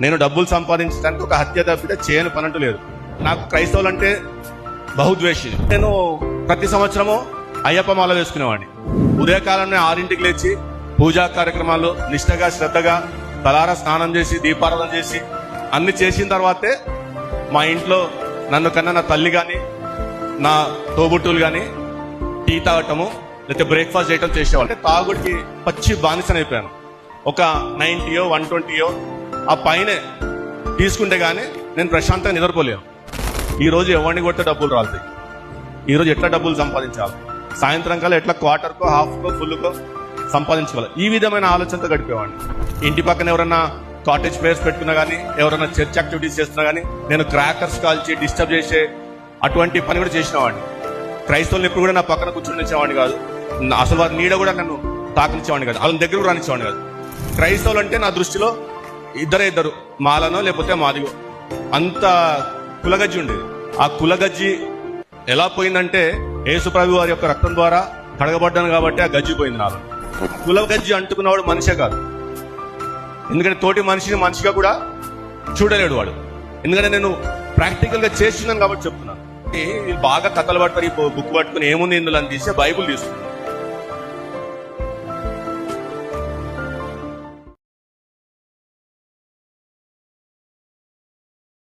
నేను డబ్బులు సంపాదించడానికి ఒక హత్య తప్పితే చేయని పని అంటూ లేదు. నాకు క్రైస్తవులు అంటే బహుద్వేషి. నేను ప్రతి సంవత్సరము అయ్యప్ప మాల వేసుకునేవాడిని. ఉదయకాలంలో 6ంటికి లేచి పూజా కార్యక్రమాలు నిష్టగా శ్రద్ధగా తలారా స్నానం చేసి దీపారాధన చేసి అన్ని చేసిన తర్వాతే మా ఇంట్లో నన్ను కన్నా నా తల్లి కానీ నా తోబుట్టులు కానీ టీ తాగటము లేకపోతే బ్రేక్ఫాస్ట్ చేయటం చేసేవాళ్ళు. అంటే తాగుడికి పచ్చి బానిసనైపోయాను. ఒక 90 120 ఆ పైనే తీసుకుంటే గానీ నేను ప్రశాంతంగా నిద్రపోలేను. ఈరోజు ఎవరిని కొడితే డబ్బులు రాలుతాయి, ఈరోజు ఎట్లా డబ్బులు సంపాదించాలి, సాయంత్రం కల్లా ఎట్లా క్వార్టర్కో హాఫ్కో ఫుల్కో సంపాదించుకోవాలి, ఈ విధమైన ఆలోచనతో గడిపేవాడిని. ఇంటి పక్కన ఎవరన్నా కాటేజ్ ప్లేయర్స్ పెట్టుకున్నా కానీ ఎవరైనా చర్చ్ యాక్టివిటీస్ చేస్తున్నా కానీ నేను క్రాకర్స్ కాల్చి డిస్టర్బ్ చేసే అటువంటి పని కూడా చేసినవాడిని. క్రైస్తవులు ఎప్పుడు కూడా నా పక్కన కూర్చొనిచ్చేవాడిని కాదు, అసలు వారి నీడ కూడా నన్ను తాకనిచ్చేవాడిని కాదు, వాళ్ళ దగ్గర కూడా రానిచ్చేవాడిని కాదు. క్రైస్తవులు అంటే నా దృష్టిలో ఇద్దరు మాలనో లేకపోతే మాదిగో, అంత కులగజ్జి ఉండేది. ఆ కులగజ్జి ఎలా పోయిందంటే యేసుప్రభు వారి యొక్క రక్తం ద్వారా కడగబడ్డాను కాబట్టి ఆ గజ్జి పోయింది నాలో. కులగజ్జి అంటుకున్నవాడు మనిషే కాదు, ఎందుకంటే తోటి మనిషిని మనిషిగా కూడా చూడలేడు వాడు. ఎందుకంటే నేను ప్రాక్టికల్ గా చేస్తున్నాను కాబట్టి చెప్తున్నాను. బాగా కథలు పడతారు, ఈ బుక్ పట్టుకుని ఏముంది ఇందులో అని తీసి బైబుల్ తీసుకున్నాను.